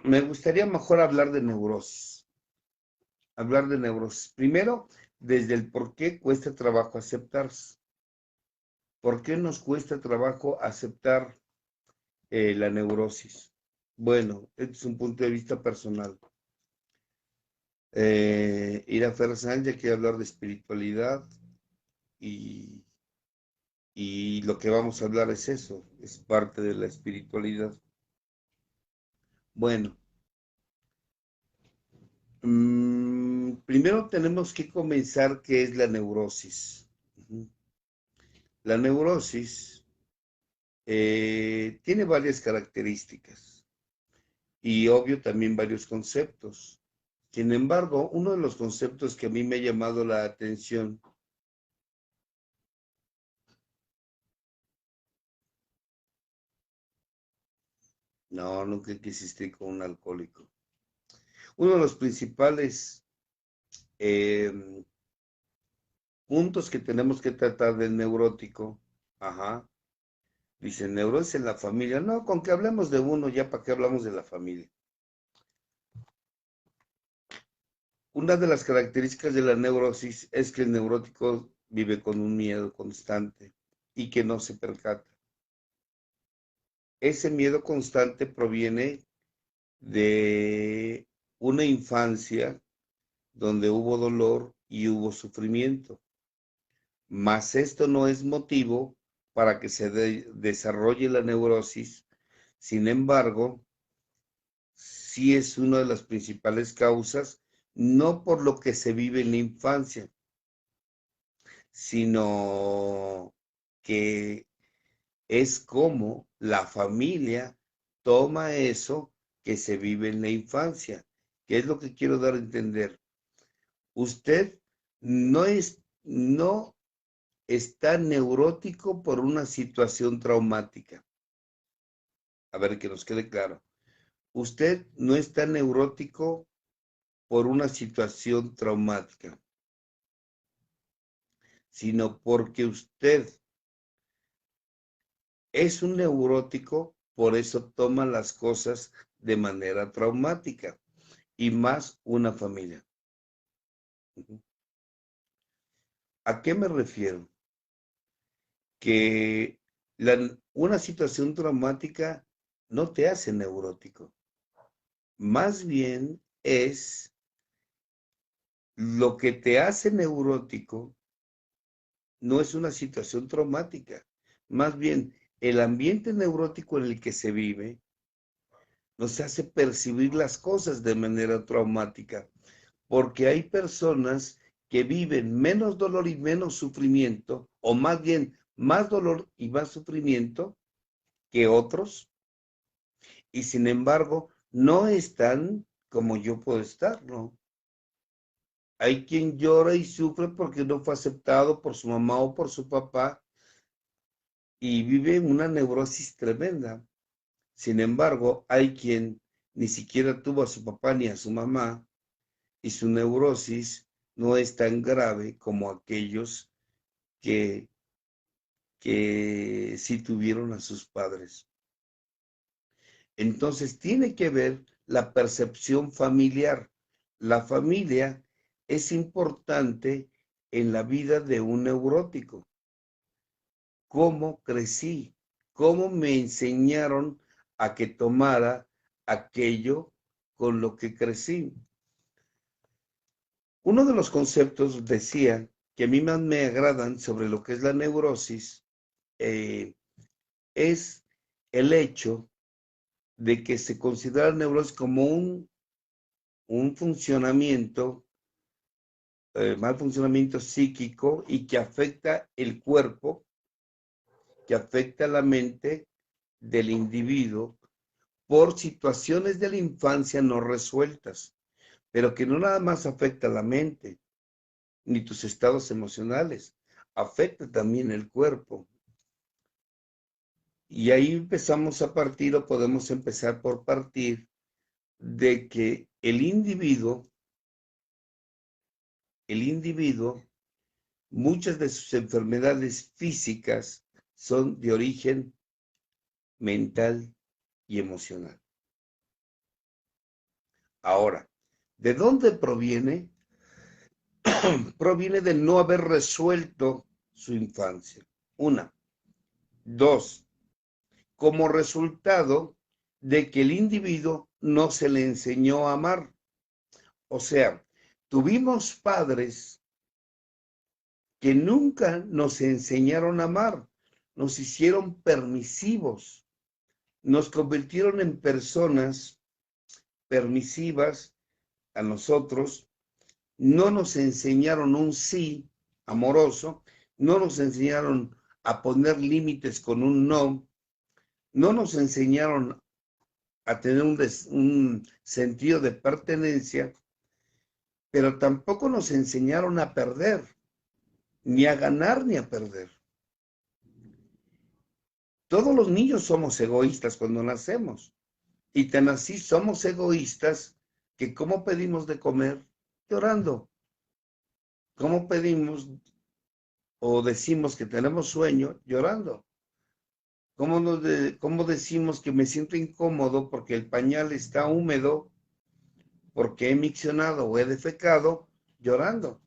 Me gustaría mejor hablar de neurosis. Hablar de neurosis. Primero, desde el por qué cuesta trabajo aceptarse. ¿Por qué nos cuesta trabajo aceptar la neurosis? Bueno, este es un punto de vista personal. Ira Ferrazán ya quiere hablar de espiritualidad y, y lo que vamos a hablar es eso, es parte de la espiritualidad. Bueno, primero tenemos que comenzar qué es la neurosis. La neurosis tiene varias características y obvio también varios conceptos. Sin embargo, uno de los conceptos que a mí me ha llamado la atención, no, nunca quisiste con un alcohólico. Uno de los principales eh, puntos que tenemos que tratar del neurótico, ajá, dicen neurosis en la familia. No, con que hablemos de uno, ya para qué hablamos de la familia. Una de las características de la neurosis es que el neurótico vive con un miedo constante y que no se percata. Ese miedo constante proviene de una infancia donde hubo dolor y hubo sufrimiento. Mas esto no es motivo para que se desarrolle la neurosis. Sin embargo, sí es una de las principales causas, no por lo que se vive en la infancia, sino que es como la familia toma eso que se vive en la infancia. ¿Qué es lo que quiero dar a entender? Usted no está neurótico por una situación traumática. A ver, que nos quede claro. Usted no está neurótico por una situación traumática, sino porque usted es un neurótico, por eso toma las cosas de manera traumática y más una familia. ¿A qué me refiero? Que una situación traumática no te hace neurótico. Más bien es lo que te hace neurótico, no es una situación traumática. Más bien, el ambiente neurótico en el que se vive nos hace percibir las cosas de manera traumática, porque hay personas que viven menos dolor y menos sufrimiento, o más bien más dolor y más sufrimiento que otros, y sin embargo no están como yo puedo estar, ¿no? Hay quien llora y sufre porque no fue aceptado por su mamá o por su papá y vive una neurosis tremenda. Sin embargo, hay quien ni siquiera tuvo a su papá ni a su mamá y su neurosis no es tan grave como aquellos que, que sí tuvieron a sus padres. Entonces tiene que ver la percepción familiar. La familia es importante en la vida de un neurótico. ¿Cómo crecí? ¿Cómo me enseñaron a que tomara aquello con lo que crecí? Uno de los conceptos, decía, que a mí más me agradan sobre lo que es la neurosis, eh, es el hecho de que se considera neurosis como un funcionamiento, mal funcionamiento psíquico y que afecta el cuerpo, que afecta la mente del individuo por situaciones de la infancia no resueltas, pero que no nada más afecta la mente, ni tus estados emocionales, afecta también el cuerpo. Y ahí empezamos a partir o podemos empezar por partir de que el individuo, muchas de sus enfermedades físicas son de origen mental y emocional. Ahora, ¿de dónde proviene? Proviene de no haber resuelto su infancia. Una. Dos, como resultado de que el individuo no se le enseñó a amar. O sea, tuvimos padres que nunca nos enseñaron a amar, nos hicieron permisivos, nos convirtieron en personas permisivas a nosotros, no nos enseñaron un sí amoroso, no nos enseñaron a poner límites con un no, no nos enseñaron a tener un sentido de pertenencia, pero tampoco nos enseñaron a perder, ni a ganar ni a perder. Todos los niños somos egoístas cuando nacemos, y tan así somos egoístas que ¿cómo pedimos de comer? Llorando. ¿Cómo pedimos o decimos que tenemos sueño? Llorando. ¿Cómo decimos que me siento incómodo porque el pañal está húmedo, porque he miccionado o he defecado? Llorando.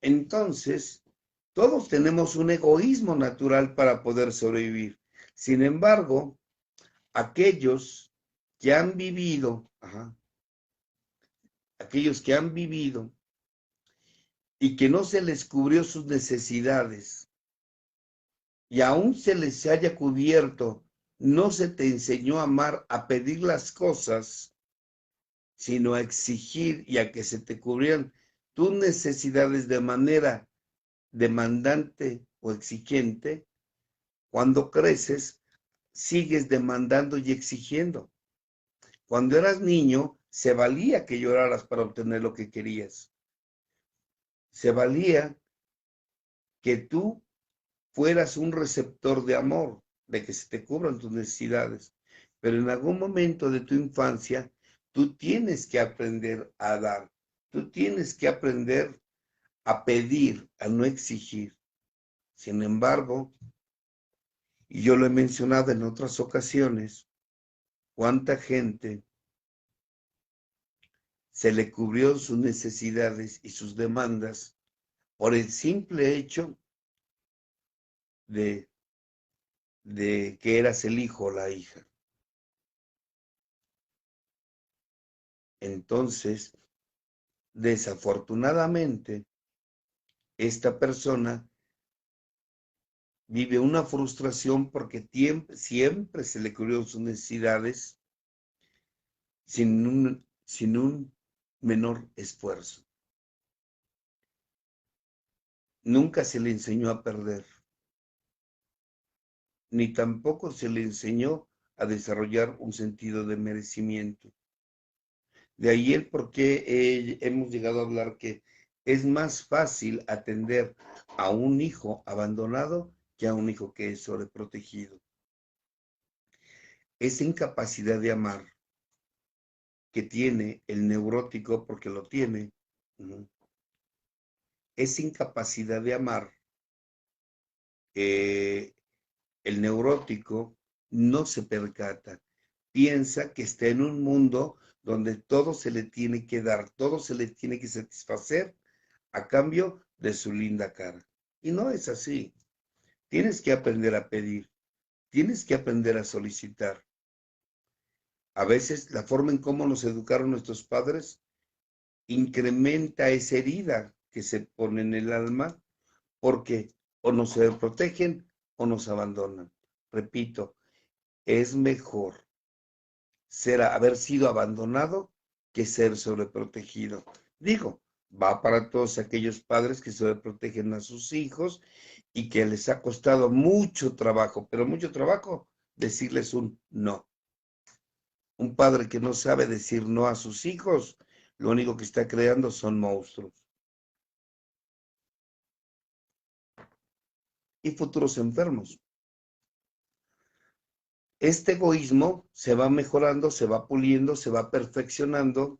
Entonces, todos tenemos un egoísmo natural para poder sobrevivir. Sin embargo, aquellos que han vivido, aquellos que han vivido y que no se les cubrió sus necesidades y aún se les haya cubierto, no se te enseñó a amar, a pedir las cosas, sino a exigir y a que se te cubrieran tus necesidades de manera demandante o exigente. Cuando creces, sigues demandando y exigiendo. Cuando eras niño, se valía que lloraras para obtener lo que querías. Se valía que tú fueras un receptor de amor, de que se te cubran tus necesidades. Pero en algún momento de tu infancia, tú tienes que aprender a dar. Tú tienes que aprender a pedir, a no exigir. Sin embargo, y yo lo he mencionado en otras ocasiones, cuánta gente se le cubrió sus necesidades y sus demandas por el simple hecho de que eras el hijo o la hija. Entonces, desafortunadamente, esta persona vive una frustración porque siempre se le cubrieron sus necesidades sin un menor esfuerzo. Nunca se le enseñó a perder, ni tampoco se le enseñó a desarrollar un sentido de merecimiento. De ahí el por qué hemos llegado a hablar que es más fácil atender a un hijo abandonado que a un hijo que es sobreprotegido. Esa incapacidad de amar que tiene el neurótico, porque lo tiene, esa incapacidad de amar, el neurótico no se percata, piensa que está en un mundo donde todo se le tiene que dar, todo se le tiene que satisfacer a cambio de su linda cara. Y no es así. Tienes que aprender a pedir, tienes que aprender a solicitar. A veces la forma en cómo nos educaron nuestros padres incrementa esa herida que se pone en el alma porque o nos protegen o nos abandonan. Repito, es mejor haber sido abandonado que ser sobreprotegido. Digo, va para todos aquellos padres que sobreprotegen a sus hijos y que les ha costado mucho trabajo, pero mucho trabajo, decirles un no. Un padre que no sabe decir no a sus hijos, lo único que está creando son monstruos y futuros enfermos. Este egoísmo se va mejorando, se va puliendo, se va perfeccionando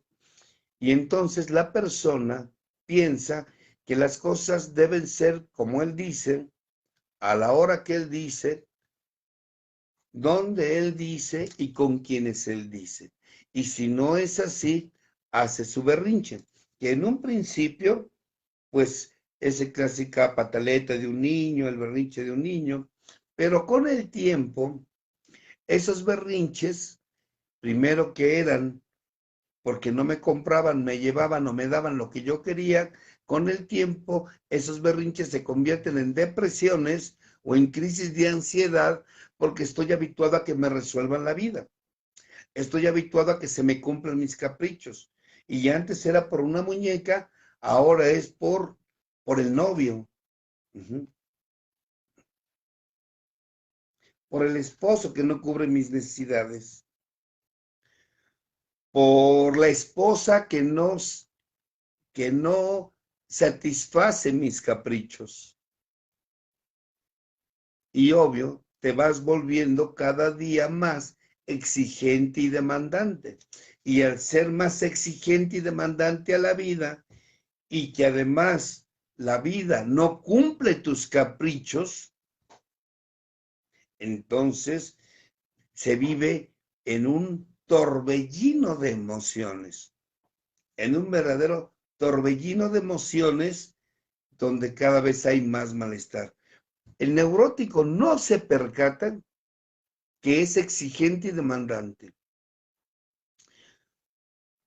y entonces la persona piensa que las cosas deben ser como él dice, a la hora que él dice, donde él dice y con quienes él dice. Y si no es así, hace su berrinche, que en un principio, pues, es la clásica pataleta de un niño, el berrinche de un niño, pero con el tiempo, esos berrinches, primero que eran porque no me compraban, me llevaban o me daban lo que yo quería, con el tiempo esos berrinches se convierten en depresiones o en crisis de ansiedad porque estoy habituado a que me resuelvan la vida. Estoy habituado a que se me cumplan mis caprichos. Y ya antes era por una muñeca, ahora es por el novio, uh-huh, por el esposo que no cubre mis necesidades, por la esposa que no satisface mis caprichos. Y obvio, te vas volviendo cada día más exigente y demandante. Y al ser más exigente y demandante a la vida, y que además la vida no cumple tus caprichos, entonces se vive en un torbellino de emociones, en un verdadero torbellino de emociones donde cada vez hay más malestar. El neurótico no se percata que es exigente y demandante.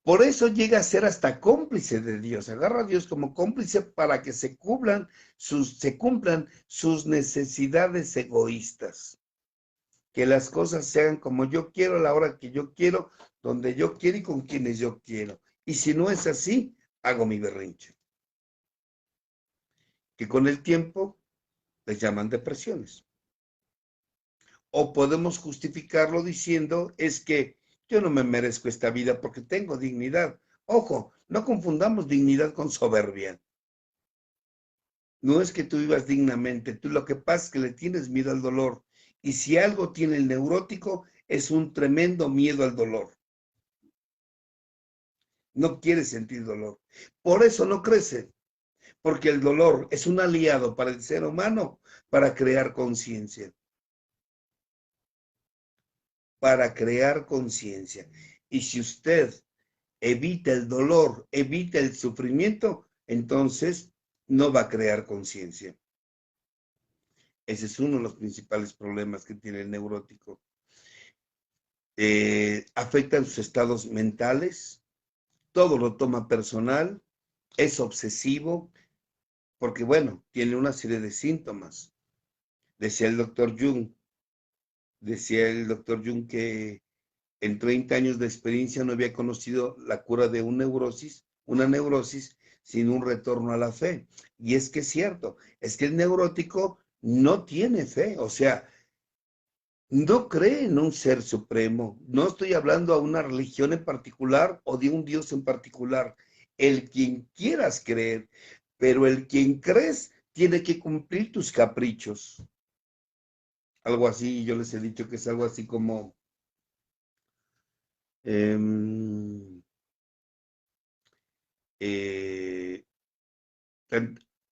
Por eso llega a ser hasta cómplice de Dios. Agarra a Dios como cómplice para que se cumplan sus necesidades egoístas. Que las cosas se hagan como yo quiero, a la hora que yo quiero, donde yo quiero y con quienes yo quiero. Y si no es así, hago mi berrinche. Que con el tiempo les llaman depresiones. O podemos justificarlo diciendo es que yo no me merezco esta vida porque tengo dignidad. Ojo, no confundamos dignidad con soberbia. No es que tú vivas dignamente, tú lo que pasa es que le tienes miedo al dolor. Y si algo tiene el neurótico, es un tremendo miedo al dolor. No quiere sentir dolor. Por eso no crece, porque el dolor es un aliado para el ser humano para crear conciencia. Para crear conciencia. Y si usted evita el dolor, evita el sufrimiento, entonces no va a crear conciencia. Ese es uno de los principales problemas que tiene el neurótico. Afectan sus estados mentales, todo lo toma personal, es obsesivo, porque bueno, tiene una serie de síntomas. Decía el doctor Jung que en 30 años de experiencia no había conocido la cura de una neurosis sin un retorno a la fe. Y es que es cierto, es que el neurótico no tiene fe, o sea, no cree en un ser supremo. No estoy hablando a una religión en particular o de un Dios en particular. El quien quieras creer, pero el quien crees tiene que cumplir tus caprichos. Algo así, yo les he dicho que es algo así como eh, eh,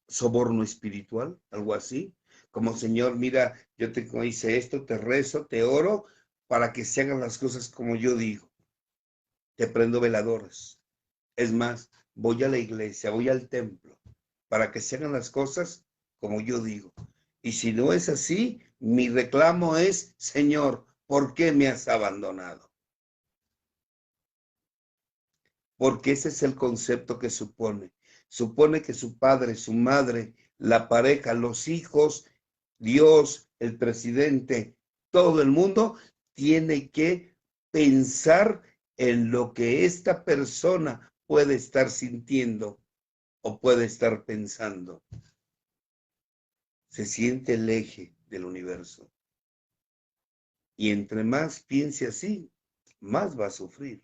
soborno espiritual, algo así. Como Señor, mira, yo te hice esto, te rezo, te oro para que se hagan las cosas como yo digo. Te prendo veladoras. Es más, voy a la iglesia, voy al templo para que se hagan las cosas como yo digo. Y si no es así, mi reclamo es, Señor, ¿por qué me has abandonado? Porque ese es el concepto que supone. Supone que su padre, su madre, la pareja, los hijos, Dios, el presidente, todo el mundo tiene que pensar en lo que esta persona puede estar sintiendo o puede estar pensando. Se siente el eje del universo. Y entre más piense así, más va a sufrir.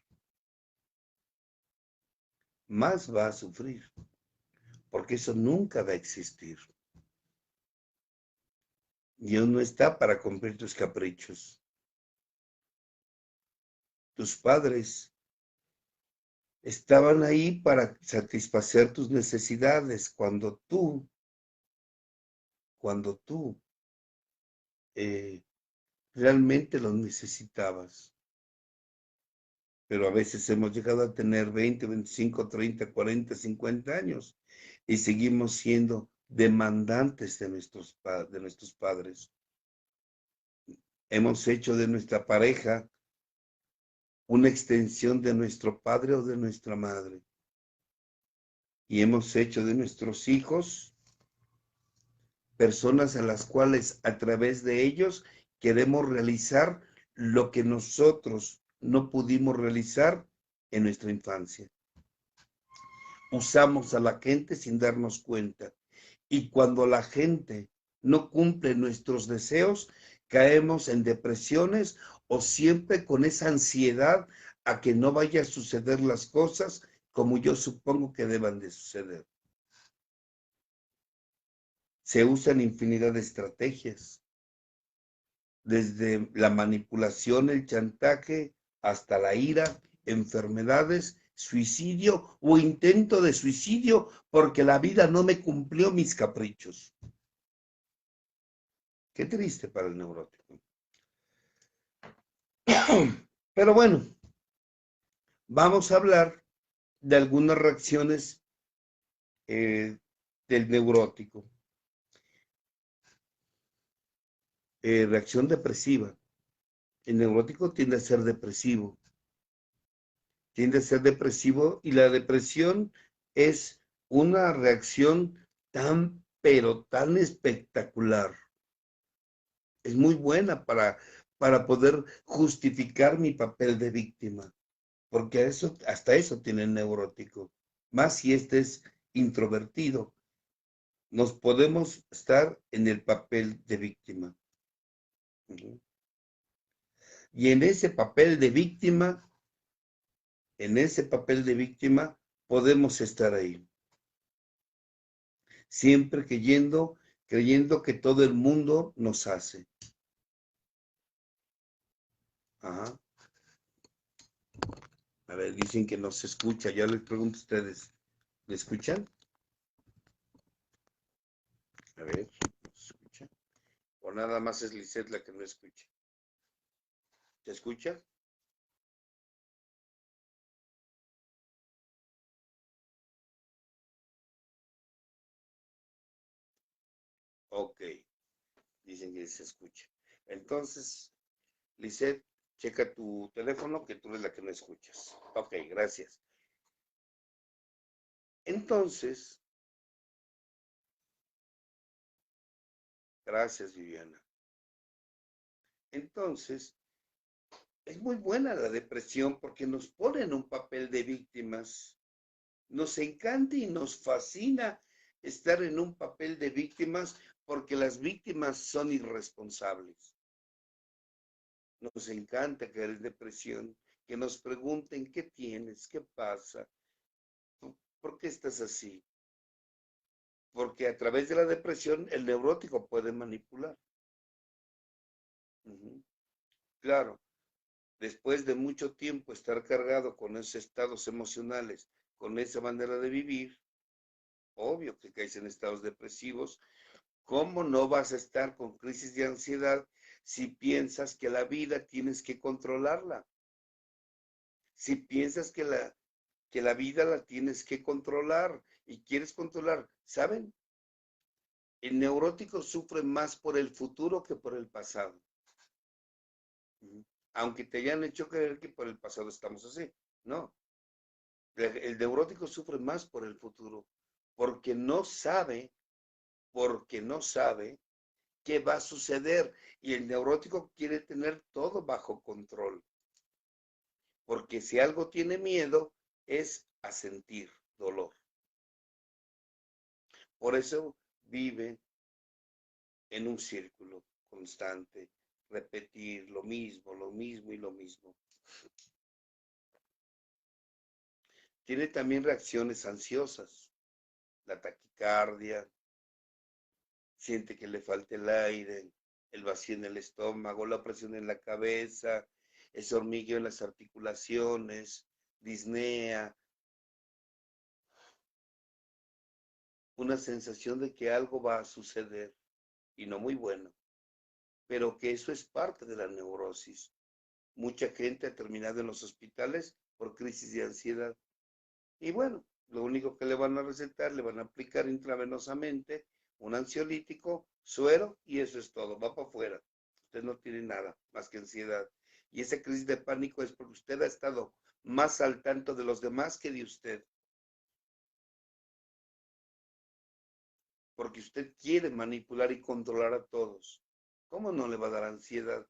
Más va a sufrir. Porque eso nunca va a existir. Dios no está para cumplir tus caprichos. Tus padres estaban ahí para satisfacer tus necesidades cuando tú realmente los necesitabas. pero a veces hemos llegado a tener 20, 25, 30, 40, 50 años y seguimos siendo demandantes de nuestros padres. Hemos hecho de nuestra pareja una extensión de nuestro padre o de nuestra madre. Y hemos hecho de nuestros hijos personas a las cuales a través de ellos queremos realizar lo que nosotros no pudimos realizar en nuestra infancia. Usamos a la gente sin darnos cuenta. Y cuando la gente no cumple nuestros deseos, caemos en depresiones o siempre con esa ansiedad a que no vaya a suceder las cosas como yo supongo que deban de suceder. Se usan infinidad de estrategias, desde la manipulación, el chantaje, hasta la ira, enfermedades, suicidio o intento de suicidio porque la vida no me cumplió mis caprichos. Qué triste para el neurótico. Pero bueno, vamos a hablar de algunas reacciones del neurótico. Reacción depresiva. El neurótico tiende a ser depresivo. Tiende a ser depresivo y la depresión es una reacción tan, pero tan espectacular. Es muy buena para poder justificar mi papel de víctima, porque eso, hasta eso tiene el neurótico. Más si este es introvertido, nos podemos estar en el papel de víctima. Y en ese papel de víctima, podemos estar ahí. Siempre creyendo que todo el mundo nos hace. Ajá. A ver, dicen que no se escucha. Ya les pregunto a ustedes, ¿me escuchan? A ver, ¿no se escucha? O nada más es Lisette la que no escucha. ¿Se escucha? Ok, dicen que se escucha. Entonces, Lisette, checa tu teléfono que tú eres la que no escuchas. Ok, gracias. Entonces, gracias, Viviana. Entonces, es muy buena la depresión porque nos pone en un papel de víctimas. Nos encanta y nos fascina estar en un papel de víctimas porque las víctimas son irresponsables. Nos encanta caer en depresión, que nos pregunten qué tienes, qué pasa, por qué estás así. Porque a través de la depresión el neurótico puede manipular. Claro, después de mucho tiempo estar cargado con esos estados emocionales, con esa manera de vivir, obvio que caes en estados depresivos. ¿Cómo no vas a estar con crisis de ansiedad si piensas que la vida tienes que controlarla? Si piensas que la vida la tienes que controlar y quieres controlar, ¿saben? El neurótico sufre más por el futuro que por el pasado. Aunque te hayan hecho creer que por el pasado estamos así. No. El neurótico sufre más por el futuro, porque no sabe qué va a suceder. Y el neurótico quiere tener todo bajo control. Porque si algo tiene miedo, es a sentir dolor. Por eso vive en un círculo constante, repetir lo mismo y lo mismo. Tiene también reacciones ansiosas, la taquicardia, siente que le falta el aire, el vacío en el estómago, la presión en la cabeza, ese hormigueo en las articulaciones, disnea, una sensación de que algo va a suceder y no muy bueno, pero que eso es parte de la neurosis. mucha gente ha terminado en los hospitales por crisis de ansiedad. Y bueno, lo único que le van a recetar, le van a aplicar intravenosamente un ansiolítico, suero, y eso es todo, va para afuera. Usted no tiene nada más que ansiedad. Y esa crisis de pánico es porque usted ha estado más al tanto de los demás que de usted. Porque usted quiere manipular y controlar a todos. ¿Cómo no le va a dar ansiedad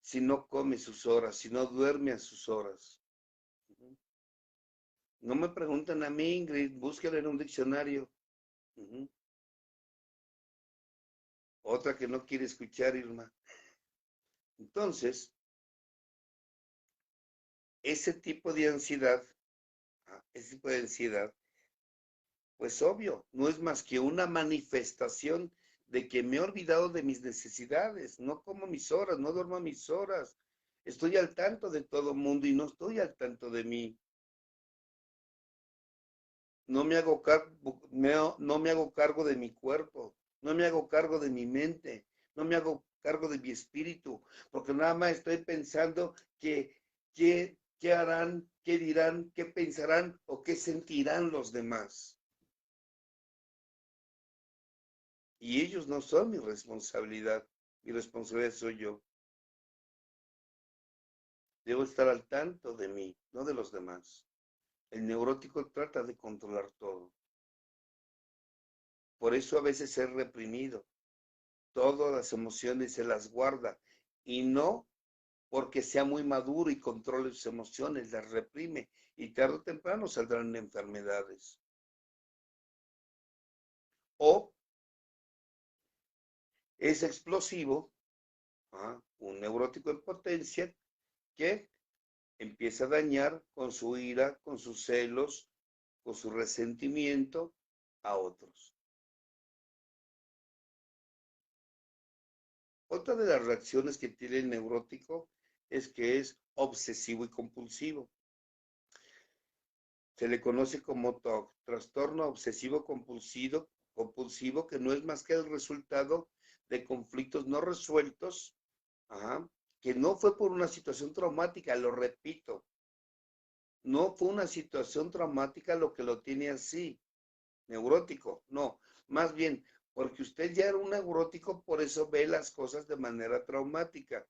si no come sus horas, si no duerme a sus horas? No me preguntan a mí, Ingrid, búsquelo en un diccionario. Otra que no quiere escuchar, Irma. Entonces, ese tipo de ansiedad, pues obvio, no es más que una manifestación de que me he olvidado de mis necesidades, no como mis horas, no duermo a mis horas, estoy al tanto de todo el mundo y no estoy al tanto de mí. No me hago cargo, no me hago cargo de mi cuerpo, no me hago cargo de mi mente, no me hago cargo de mi espíritu, porque nada más estoy pensando qué harán, qué dirán, qué pensarán o qué sentirán los demás. Y ellos no son mi responsabilidad soy yo. Debo estar al tanto de mí, no de los demás. El neurótico trata de controlar todo. Por eso a veces es reprimido. Todas las emociones se las guarda y no porque sea muy maduro y controle sus emociones, las reprime y tarde o temprano saldrán enfermedades. O es explosivo, un neurótico en potencia que empieza a dañar con su ira, con sus celos, con su resentimiento a otros. Otra de las reacciones que tiene el neurótico es que es obsesivo y compulsivo. Se le conoce como TOC, trastorno obsesivo compulsivo, que no es más que el resultado de conflictos no resueltos, que no fue por una situación traumática, lo repito, no fue una situación traumática lo que lo tiene así, neurótico, no, más bien, porque usted ya era un neurótico, por eso ve las cosas de manera traumática.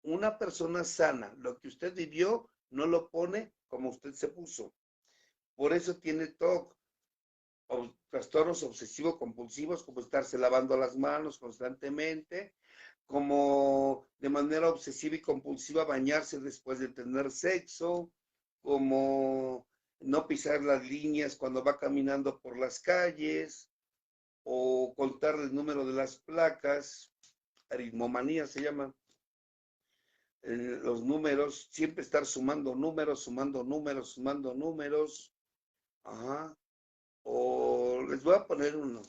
Una persona sana, lo que usted vivió, no lo pone como usted se puso. Por eso tiene TOC, o trastornos obsesivo-compulsivos, como estarse lavando las manos constantemente, como de manera obsesiva y compulsiva bañarse después de tener sexo, como no pisar las líneas cuando va caminando por las calles, o contar el número de las placas, aritmomanía se llama, los números, siempre estar sumando números, sumando números, ajá, o les voy a poner uno.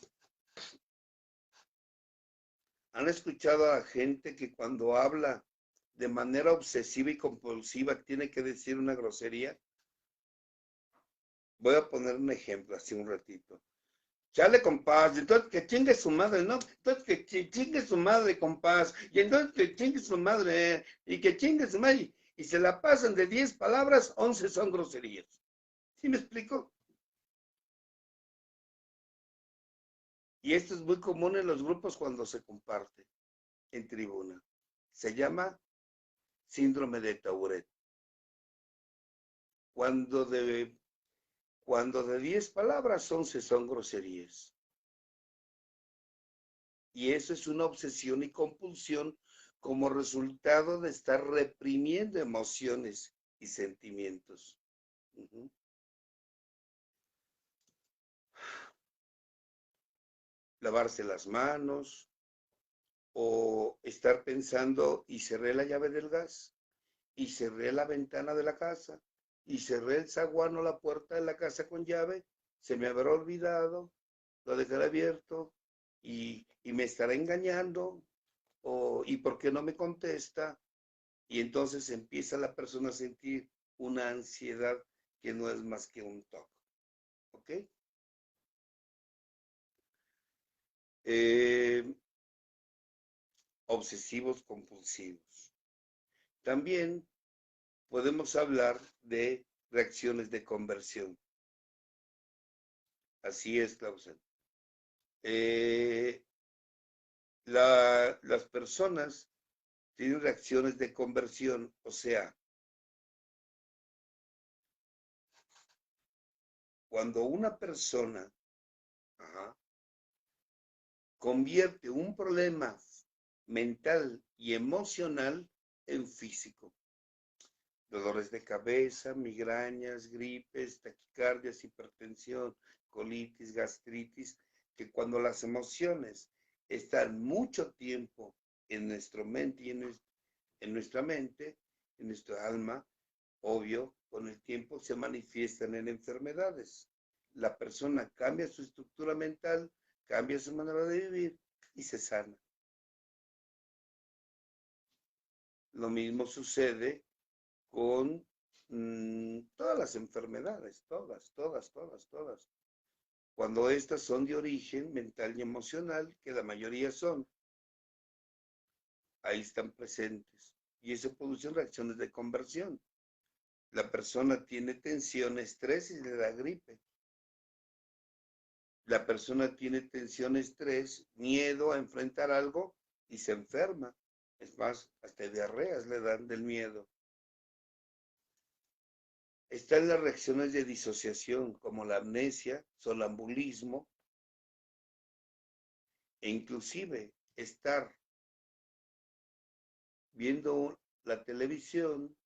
¿Han escuchado a la gente que cuando habla de manera obsesiva y compulsiva tiene que decir una grosería? Voy a poner un ejemplo, así un ratito. Chale, compás, entonces que chingue su madre, ¿no? Entonces que chingue su madre, compás, y entonces que chingue su madre, y que chingue su madre, y se la pasan de 10 palabras, 11 son groserías. ¿Sí me explico? Y esto es muy común en los grupos cuando se comparte en tribuna. Se llama síndrome de Tourette. Cuando de, cuando de 10 palabras, 11 son groserías. Y eso es una obsesión y compulsión como resultado de estar reprimiendo emociones y sentimientos. Uh-huh. Lavarse las manos o estar pensando y cerré la llave del gas y cerré la ventana de la casa y cerré el zaguán o la puerta de la casa con llave, se me habrá olvidado, lo dejaré abierto y me estará engañando y por qué no me contesta. Y entonces empieza la persona a sentir una ansiedad que no es más que un TOC. ¿Ok? Obsesivos compulsivos. También podemos hablar de reacciones de conversión. Así es, Clausen. Las personas tienen reacciones de conversión, o sea, cuando una persona convierte un problema mental y emocional en físico. Dolores de cabeza, migrañas, gripes, taquicardias, hipertensión, colitis, gastritis, que cuando las emociones están mucho tiempo en nuestra mente y en nuestra mente, en nuestra alma, obvio, con el tiempo se manifiestan en enfermedades. La persona cambia su estructura mental, cambia su manera de vivir y se sana. Lo mismo sucede con todas las enfermedades, todas. Cuando estas son de origen mental y emocional, que la mayoría son, ahí están presentes. Y eso produce reacciones de conversión. La persona tiene tensión, estrés y le da gripe. La persona tiene tensión, estrés, miedo a enfrentar algo y se enferma. Es más, hasta diarreas le dan del miedo. Están las reacciones de disociación, como la amnesia, sonambulismo, e inclusive estar viendo la televisión,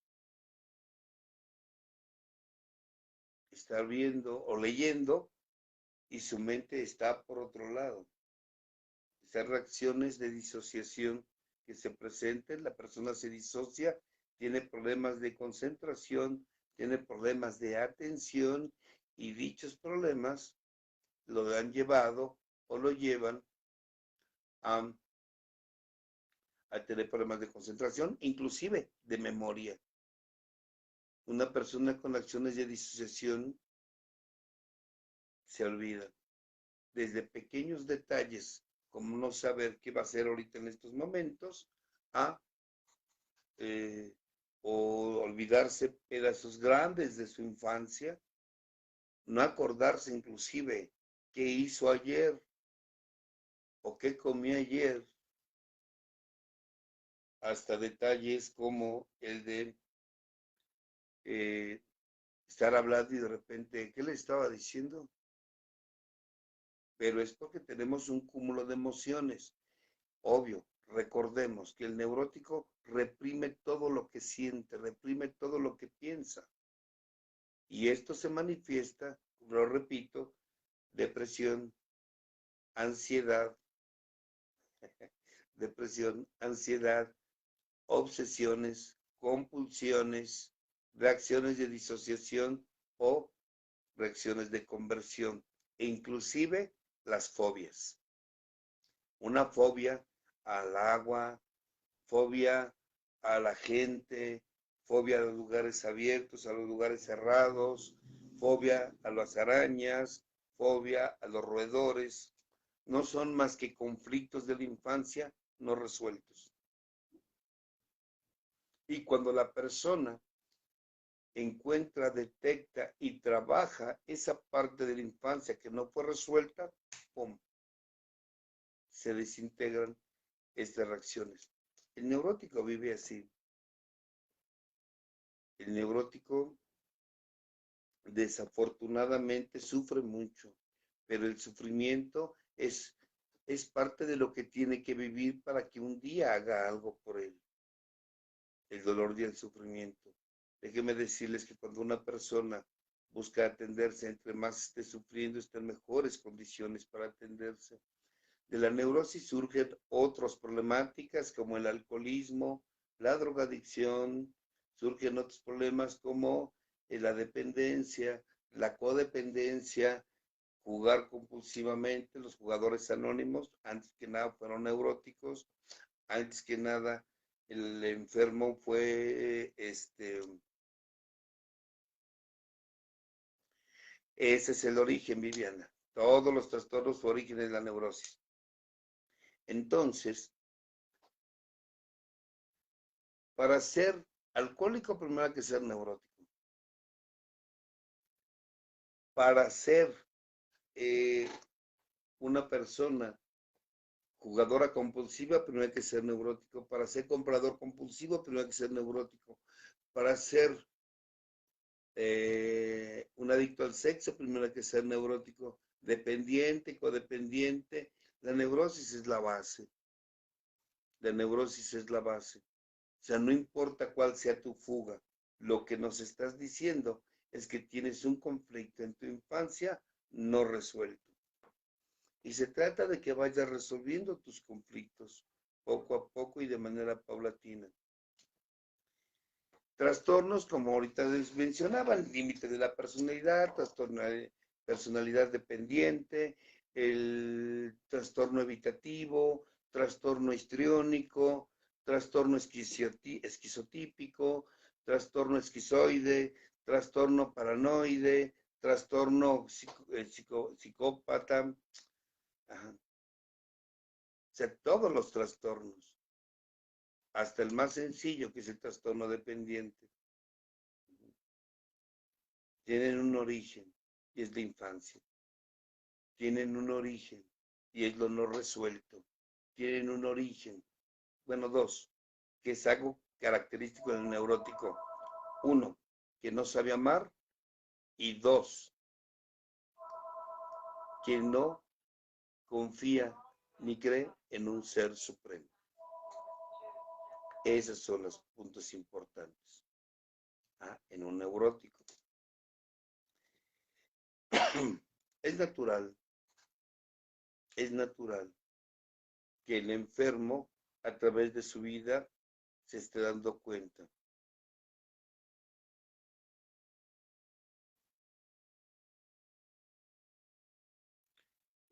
estar viendo o leyendo y su mente está por otro lado. Estas reacciones de disociación que se presenten, la persona se disocia, tiene problemas de concentración, tiene problemas de atención y dichos problemas lo han llevado o lo llevan a tener problemas de concentración, inclusive de memoria. Una persona con acciones de disociación se olvida. Desde pequeños detalles, como no saber qué va a hacer ahorita en estos momentos, a o olvidarse pedazos grandes de su infancia, no acordarse inclusive qué hizo ayer o qué comió ayer, hasta detalles como el de estar hablando y de repente, ¿qué le estaba diciendo? Pero es porque tenemos un cúmulo de emociones. Obvio, recordemos que el neurótico reprime todo lo que siente, reprime todo lo que piensa. Y esto se manifiesta, lo repito, depresión, ansiedad, obsesiones, compulsiones, reacciones de disociación o reacciones de conversión, e inclusive las fobias. Una fobia al agua, fobia a la gente, fobia a los lugares abiertos, a los lugares cerrados, fobia a las arañas, fobia a los roedores, no son más que conflictos de la infancia no resueltos. Y cuando la persona encuentra, detecta y trabaja esa parte de la infancia que no fue resuelta, ¡pum!, se desintegran estas reacciones. El neurótico vive así. El neurótico desafortunadamente sufre mucho, pero el sufrimiento es parte de lo que tiene que vivir para que un día haga algo por él. El dolor y el sufrimiento. Déjenme decirles que cuando una persona busca atenderse, entre más esté sufriendo, está en mejores condiciones para atenderse. De la neurosis surgen otras problemáticas como el alcoholismo, la drogadicción, surgen otros problemas como la dependencia, la codependencia, jugar compulsivamente. Los jugadores anónimos, antes que nada, fueron neuróticos. Antes que nada, el enfermo fue, ese es el origen, Viviana. Todos los trastornos su origen es la neurosis. Entonces, para ser Alcohólico primero hay que ser neurótico. Para ser una persona jugadora compulsiva, primero hay que ser neurótico. Para ser comprador compulsivo, primero hay que ser neurótico. Para ser un adicto al sexo, primero hay que ser neurótico. Dependiente, codependiente. La neurosis es la base. La neurosis es la base. O sea, no importa cuál sea tu fuga, lo que nos estás diciendo es que tienes un conflicto en tu infancia no resuelto. Y se trata de que vayas resolviendo tus conflictos poco a poco y de manera paulatina. Trastornos, como ahorita les mencionaba, el límite de la personalidad, trastorno de personalidad dependiente, el trastorno evitativo, trastorno histriónico, trastorno esquizotípico, trastorno esquizoide, trastorno paranoide, trastorno psicópata, ajá. O sea, todos los trastornos, hasta el más sencillo que es el trastorno dependiente, tienen un origen y es la infancia. Tienen un origen y es lo no resuelto. Tienen un origen, bueno, dos, que es algo característico del neurótico. Uno, que no sabe amar, y dos, que no confía ni cree en un ser supremo. Esos son los puntos importantes en un neurótico. Es natural que el enfermo a través de su vida se esté dando cuenta.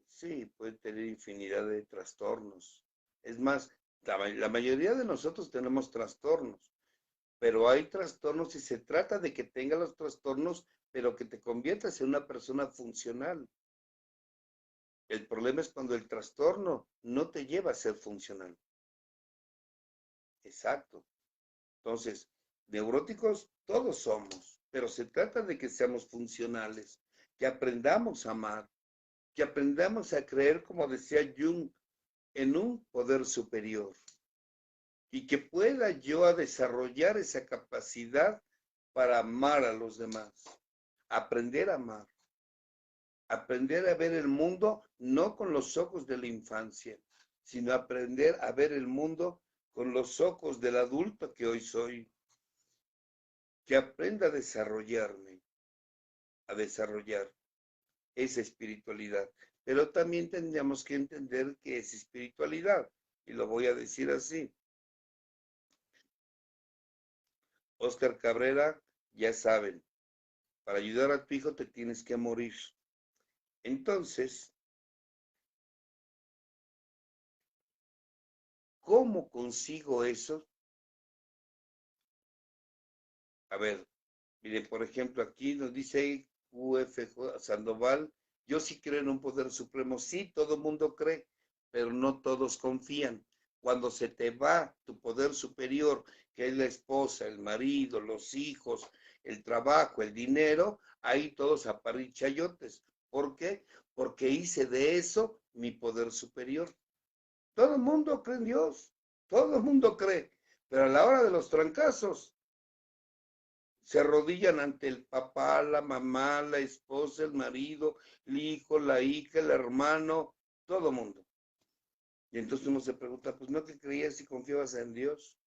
Sí, puede tener infinidad de trastornos. Es más, la mayoría de nosotros tenemos trastornos, pero hay trastornos y se trata de que tengas los trastornos, pero que te conviertas en una persona funcional. El problema es cuando el trastorno no te lleva a ser funcional. Exacto. Entonces, neuróticos todos somos, pero se trata de que seamos funcionales, que aprendamos a amar, que aprendamos a creer, como decía Jung, en un poder superior y que pueda yo a desarrollar esa capacidad para amar a los demás, aprender a amar, aprender a ver el mundo no con los ojos de la infancia, sino aprender a ver el mundo con los ojos del adulto que hoy soy, que aprenda a desarrollarme, a desarrollar esa espiritualidad. Pero también tendríamos que entender que es espiritualidad, y lo voy a decir así. Oscar Cabrera, ya saben, para ayudar a tu hijo te tienes que morir. Entonces, ¿cómo consigo eso? A ver, miren, por ejemplo, aquí nos dice QFJ Sandoval, yo sí creo en un poder supremo. Sí, todo el mundo cree, pero no todos confían. Cuando se te va tu poder superior, que es la esposa, el marido, los hijos, el trabajo, el dinero, ahí todos aparrichayotes. ¿Por qué? Porque hice de eso mi poder superior. Todo el mundo cree en Dios, todo el mundo cree, pero a la hora de los trancazos, se arrodillan ante el papá, la mamá, la esposa, el marido, el hijo, la hija, el hermano, todo el mundo. Y entonces uno se pregunta, pues no que creías y confiabas en Dios,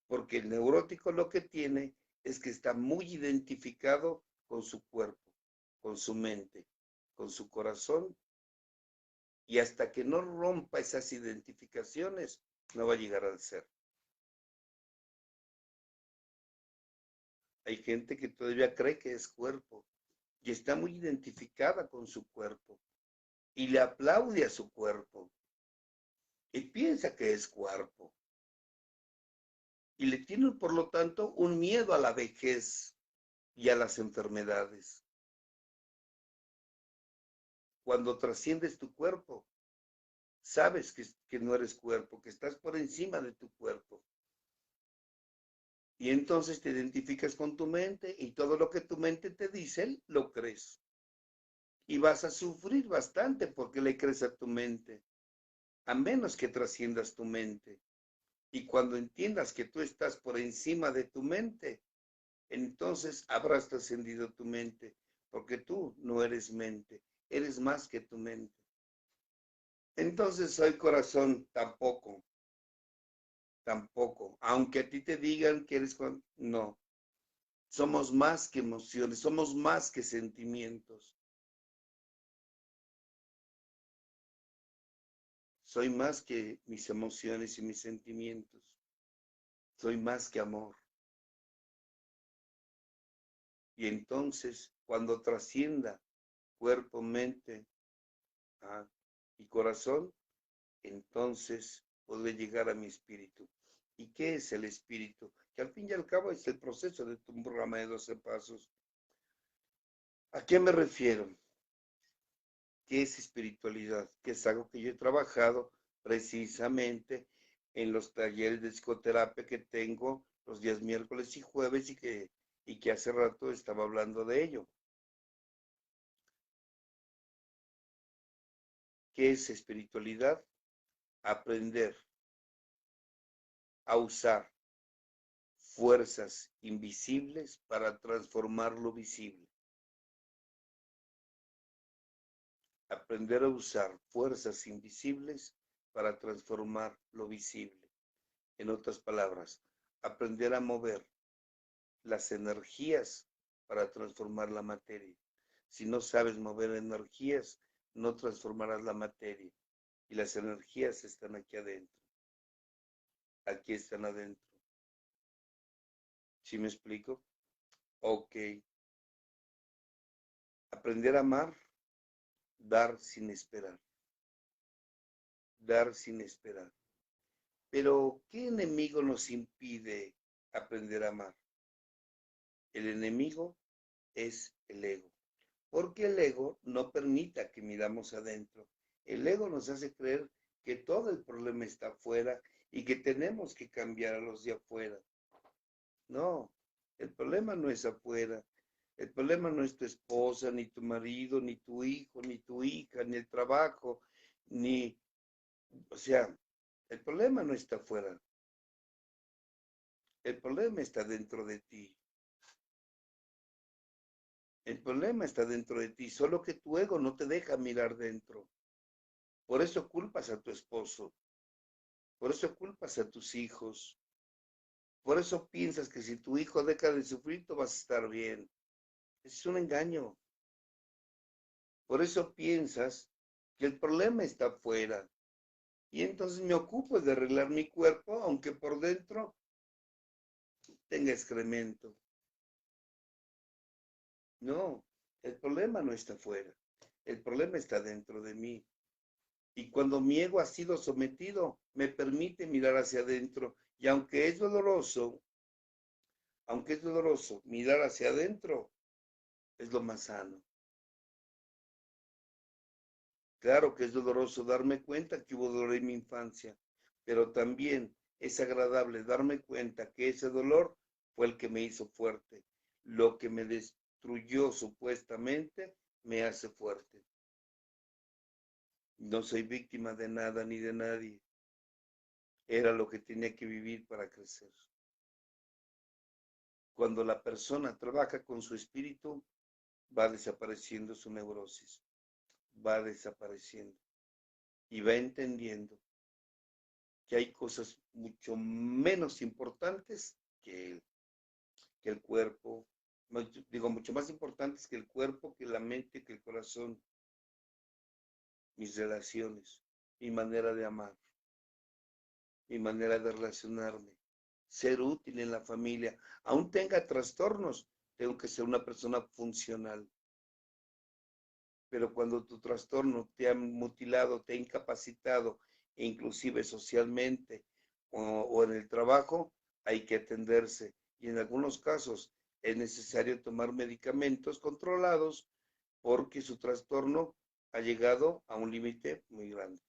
porque el neurótico lo que tiene es que está muy identificado con su cuerpo, con su mente, con su corazón, y hasta que no rompa esas identificaciones, no va a llegar al ser. Hay gente que todavía cree que es cuerpo y está muy identificada con su cuerpo y le aplaude a su cuerpo y piensa que es cuerpo y le tiene, por lo tanto, un miedo a la vejez y a las enfermedades. Cuando trasciendes tu cuerpo, Sabes que no eres cuerpo, que estás por encima de tu cuerpo. Y entonces te identificas con tu mente y todo lo que tu mente te dice, lo crees. Y vas a sufrir bastante porque le crees a tu mente, a menos que trasciendas tu mente. Y cuando entiendas que tú estás por encima de tu mente, entonces habrás trascendido tu mente, porque tú no eres mente, eres más que tu mente. Entonces soy corazón, tampoco, tampoco. Aunque a ti te digan que eres, no. Somos más que emociones, somos más que sentimientos. Soy más que mis emociones y mis sentimientos. Soy más que amor. Y entonces, cuando trascienda cuerpo, mente y corazón, entonces podré llegar a mi espíritu. ¿Y qué es el espíritu? Que al fin y al cabo es el proceso de tu programa de 12 pasos. ¿A qué me refiero? ¿Qué es espiritualidad? Que es algo que yo he trabajado precisamente en los talleres de psicoterapia que tengo los días miércoles y jueves y que hace rato estaba hablando de ello. ¿Qué es espiritualidad? Aprender a usar fuerzas invisibles para transformar lo visible. Aprender a usar fuerzas invisibles para transformar lo visible. En otras palabras, aprender a mover las energías para transformar la materia. Si no sabes mover energías, no transformarás la materia. Y las energías están aquí adentro. Aquí están adentro. ¿Sí me explico? Ok. Aprender a amar, dar sin esperar. Dar sin esperar. Pero, ¿qué enemigo nos impide aprender a amar? El enemigo es el ego. Porque el ego no permite que miramos adentro. El ego nos hace creer que todo el problema está afuera y que tenemos que cambiar a los de afuera. No, el problema no es afuera. El problema no es tu esposa, ni tu marido, ni tu hijo, ni tu hija, ni el trabajo, ni, o sea, el problema no está afuera. El problema está dentro de ti. El problema está dentro de ti, solo que tu ego no te deja mirar dentro. Por eso culpas a tu esposo, por eso culpas a tus hijos, por eso piensas que si tu hijo deja de sufrir, tú vas a estar bien. Es un engaño. Por eso piensas que el problema está afuera. Y entonces me ocupo de arreglar mi cuerpo, aunque por dentro tenga excremento. No, el problema no está afuera. El problema está dentro de mí. Y cuando mi ego ha sido sometido, me permite mirar hacia adentro. Y aunque es doloroso, mirar hacia adentro es lo más sano. Claro que es doloroso darme cuenta que hubo dolor en mi infancia, pero también es agradable darme cuenta que ese dolor fue el que me hizo fuerte. Lo que me destruyó supuestamente me hace fuerte. No soy víctima de nada ni de nadie. Era lo que tenía que vivir para crecer. Cuando la persona trabaja con su espíritu, va desapareciendo su neurosis, va desapareciendo y va entendiendo que hay cosas mucho menos importantes que el cuerpo, digo, mucho más importantes que el cuerpo, que la mente, que el corazón, mis relaciones, mi manera de amar, mi manera de relacionarme, ser útil en la familia. Aún tenga trastornos, tengo que ser una persona funcional. Pero cuando tu trastorno te ha mutilado, te ha incapacitado, e inclusive socialmente o en el trabajo, hay que atenderse. Y en algunos casos es necesario tomar medicamentos controlados porque su trastorno ha llegado a un límite muy grande.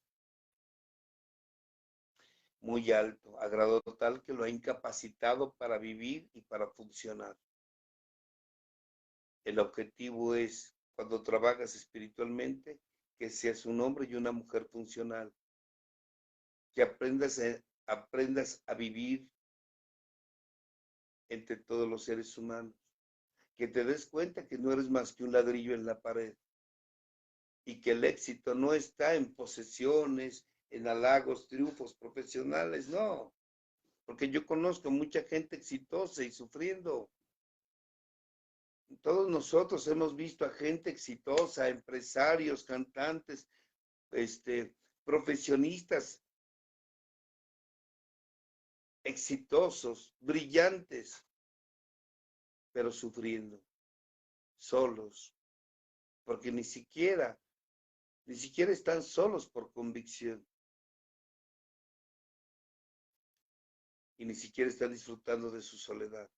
muy alto, a grado tal que lo ha incapacitado para vivir y para funcionar. El objetivo es, cuando trabajas espiritualmente, que seas un hombre y una mujer funcional, que aprendas a vivir entre todos los seres humanos, que te des cuenta que no eres más que un ladrillo en la pared y que el éxito no está en posesiones, en halagos, triunfos profesionales, no, porque yo conozco mucha gente exitosa y sufriendo. Todos nosotros hemos visto a gente exitosa, empresarios, cantantes, profesionistas exitosos, brillantes, pero sufriendo, solos, porque ni siquiera están solos por convicción y ni siquiera están disfrutando de su soledad.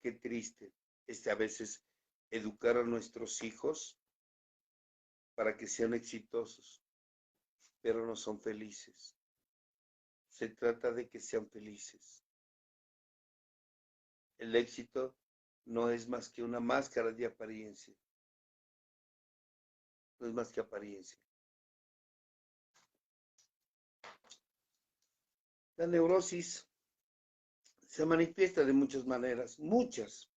Qué triste a veces educar a nuestros hijos para que sean exitosos, pero no son felices. Se trata de que sean felices. El éxito no es más que una máscara de apariencia. No es más que apariencia. La neurosis se manifiesta de muchas maneras, muchas.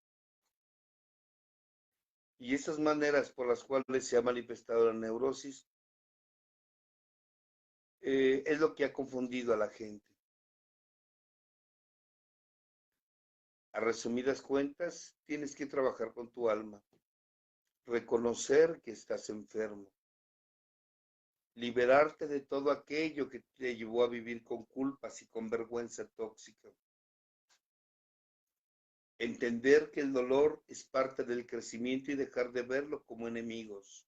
Y esas maneras por las cuales se ha manifestado la neurosis es lo que ha confundido a la gente. A resumidas cuentas, tienes que trabajar con tu alma, reconocer que estás enfermo, liberarte de todo aquello que te llevó a vivir con culpas y con vergüenza tóxica. Entender que el dolor es parte del crecimiento y dejar de verlo como enemigos.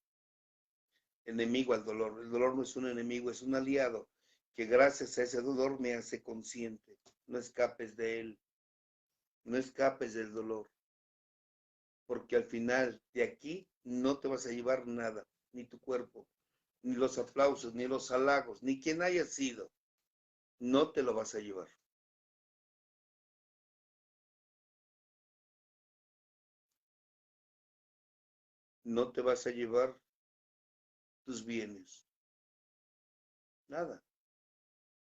Enemigo al dolor. El dolor no es un enemigo, es un aliado que gracias a ese dolor me hace consciente. No escapes de él, no escapes del dolor, porque al final de aquí no te vas a llevar nada, ni tu cuerpo, ni los aplausos, ni los halagos, ni quien haya sido, no te lo vas a llevar. No te vas a llevar tus bienes, nada,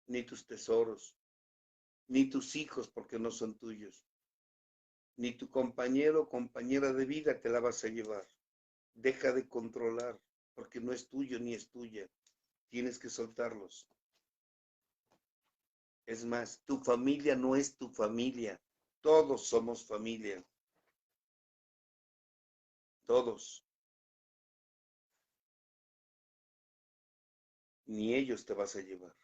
ni tus tesoros, ni tus hijos porque no son tuyos, ni tu compañero o compañera de vida te la vas a llevar. Deja de controlar porque no es tuyo ni es tuya. Tienes que soltarlos. Es más, tu familia no es tu familia. Todos somos familia. Todos. Ni ellos te vas a llevar.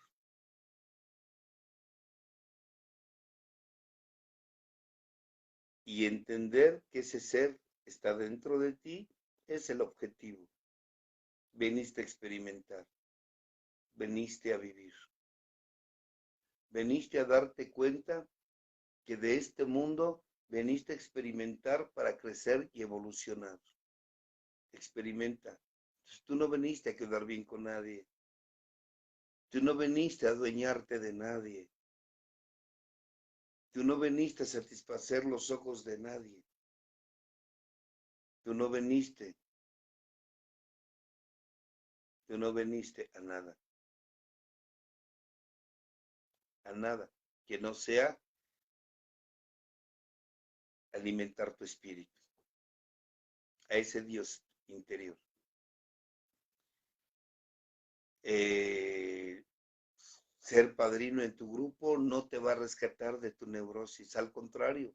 Y entender que ese ser está dentro de ti es el objetivo. Veniste a experimentar. Veniste a vivir. Veniste a darte cuenta que de este mundo veniste a experimentar para crecer y evolucionar. Experimenta. Tú no veniste a quedar bien con nadie. Tú no veniste a adueñarte de nadie. Tú no veniste a satisfacer los ojos de nadie. Tú no veniste. Tú no veniste a nada. A nada. Que no sea alimentar tu espíritu. A ese Dios interior. Ser padrino en tu grupo no te va a rescatar de tu neurosis. Al contrario.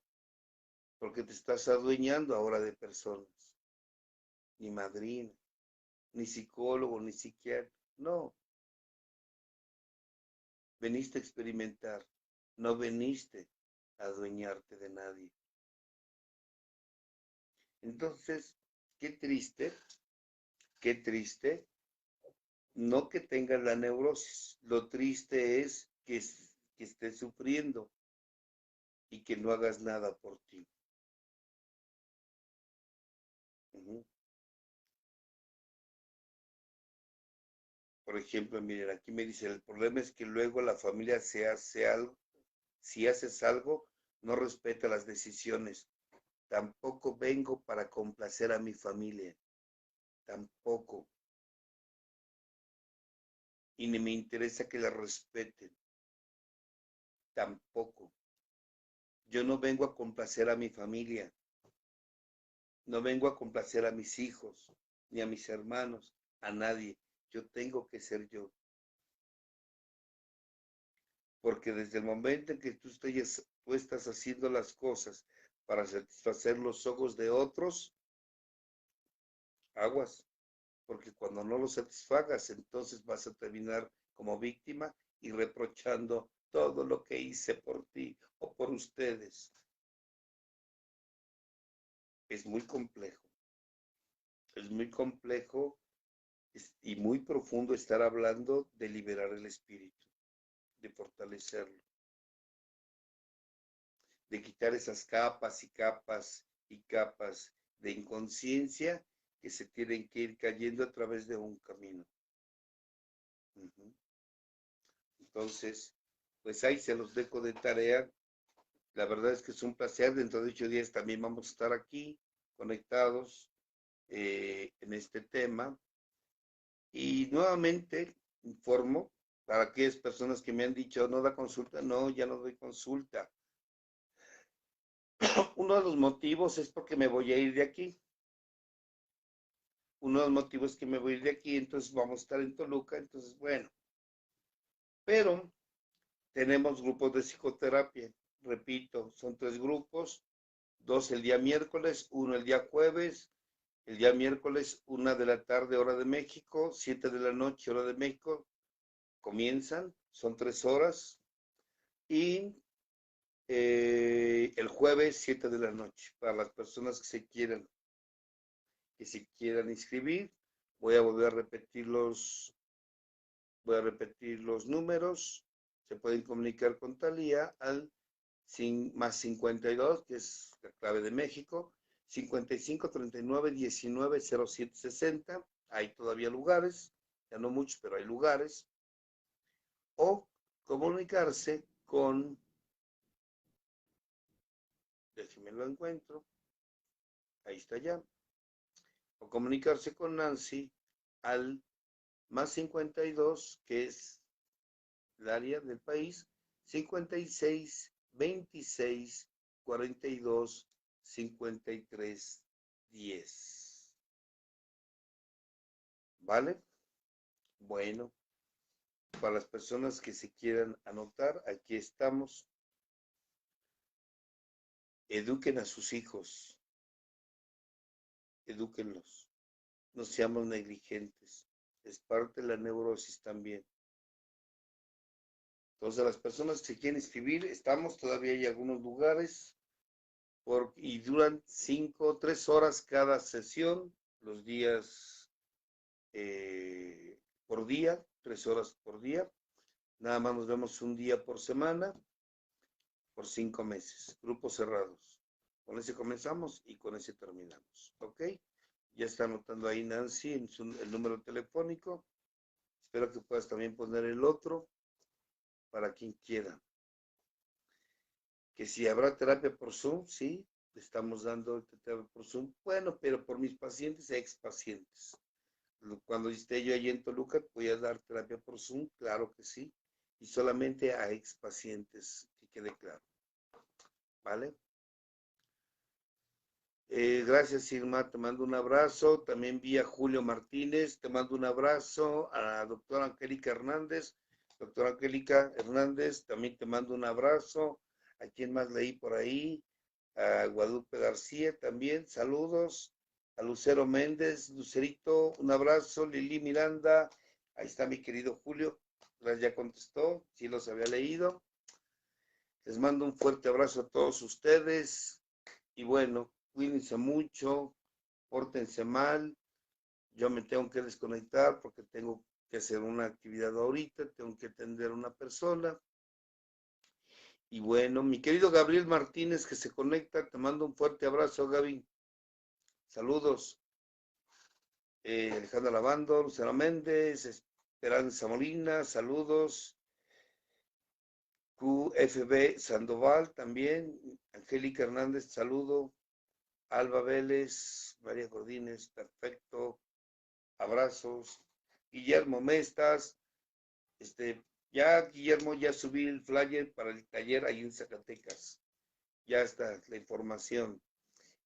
Porque te estás adueñando ahora de personas. Ni madrina, ni psicólogo, ni psiquiatra. No. Veniste a experimentar. No veniste a adueñarte de nadie. Entonces, qué triste, no que tengas la neurosis. Lo triste es que estés sufriendo y que no hagas nada por ti. Uh-huh. Por ejemplo, miren, aquí me dice, el problema es que luego la familia se hace algo, si haces algo, no respeta las decisiones. Tampoco vengo para complacer a mi familia, tampoco. Y ni me interesa que la respeten, tampoco. Yo no vengo a complacer a mi familia, no vengo a complacer a mis hijos, ni a mis hermanos, a nadie. Yo tengo que ser yo. Porque desde el momento en que tú estás haciendo las cosas para satisfacer los ojos de otros, aguas. Porque cuando no los satisfagas, entonces vas a terminar como víctima y reprochando todo lo que hice por ti o por ustedes. Es muy complejo. Es muy complejo y muy profundo estar hablando de liberar el espíritu, de fortalecerlo, de quitar esas capas y capas y capas de inconsciencia que se tienen que ir cayendo a través de un camino. Entonces, pues ahí se los dejo de tarea. La verdad es que es un placer. Dentro de 8 días también vamos a estar aquí conectados en este tema. Y nuevamente informo para aquellas personas que me han dicho, no da consulta, no, ya no doy consulta. Uno de los motivos es porque me voy a ir de aquí. Uno de los motivos es que me voy a ir de aquí, entonces vamos a estar en Toluca, entonces bueno. Pero tenemos grupos de psicoterapia, repito, son 3 grupos, 2 el día miércoles, 1 el día jueves. El día miércoles, 1 de la tarde, hora de México, 7 de la noche, hora de México, comienzan, son 3 horas. Y el jueves, 7 de la noche, para las personas que se quieran inscribir. Voy a volver a repetir los números. Se pueden comunicar con Talía al más 52, que es la clave de México, 55 39 19 07 60. Hay todavía lugares, ya no muchos, pero hay lugares. O comunicarse con, déjenme lo encuentro, ahí está ya. O comunicarse con Nancy al más 52, que es el área del país, 56 26 42 53 10. ¿Vale? Bueno, para las personas que se quieran anotar, aquí estamos. Eduquen a sus hijos, edúquenlos, no seamos negligentes, es parte de la neurosis también. Entonces, las personas que se quieren inscribir, estamos, todavía hay algunos lugares, y duran 3 horas cada sesión, los días por día, 3 horas por día. Nada más nos vemos un día por semana, por 5 meses, grupos cerrados. Con ese comenzamos y con ese terminamos, ¿ok? Ya está anotando ahí Nancy el número telefónico. Espero que puedas también poner el otro para quien quiera. Que si habrá terapia por Zoom, sí, estamos dando terapia por Zoom. Bueno, pero por mis pacientes e expacientes. Cuando esté yo allí en Toluca, voy a dar terapia por Zoom, claro que sí. Y solamente a expacientes, que quede claro. ¿Vale? Gracias, Irma, te mando un abrazo. También vi a Julio Martínez, te mando un abrazo. A la doctora Angélica Hernández. Doctora Angélica Hernández, también te mando un abrazo. ¿A quién más leí por ahí? A Guadalupe García también, saludos. A Lucero Méndez, Lucerito, un abrazo. Lili Miranda, ahí está mi querido Julio, ya contestó, sí los había leído. Les mando un fuerte abrazo a todos ustedes. Y bueno, cuídense mucho, pórtense mal. Yo me tengo que desconectar porque tengo que hacer una actividad ahorita, tengo que atender a una persona. Y bueno, mi querido Gabriel Martínez que se conecta, te mando un fuerte abrazo, Gaby. Saludos. Alejandra Lavando, Lucero Méndez, Esperanza Molina, saludos. QFB Sandoval también. Angélica Hernández, saludo. Alba Vélez, María Godínez, perfecto. Abrazos. Guillermo Mestas, Guillermo, ya subí el flyer para el taller ahí en Zacatecas. Ya está la información.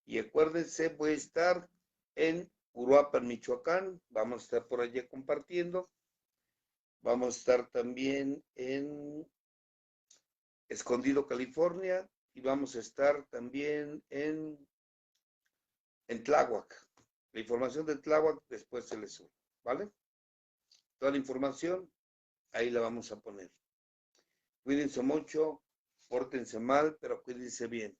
Y acuérdense, voy a estar en Uruapan, Michoacán. Vamos a estar por allá compartiendo. Vamos a estar también en Escondido, California. Y vamos a estar también en Tláhuac. La información de Tláhuac después se les sube, ¿vale? Toda la información ahí la vamos a poner. Cuídense mucho, pórtense mal, pero cuídense bien.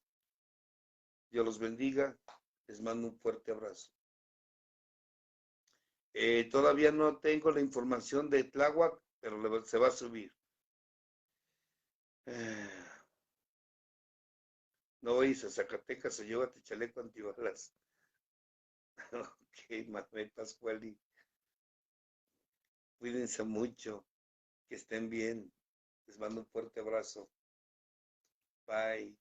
Dios los bendiga. Les mando un fuerte abrazo. Todavía no tengo la información de Tláhuac, pero se va a subir. No vayas a Zacatecas o llévate chaleco antibalas. Ok, Manuel Pascuali. Cuídense mucho, que estén bien. Les mando un fuerte abrazo. Bye.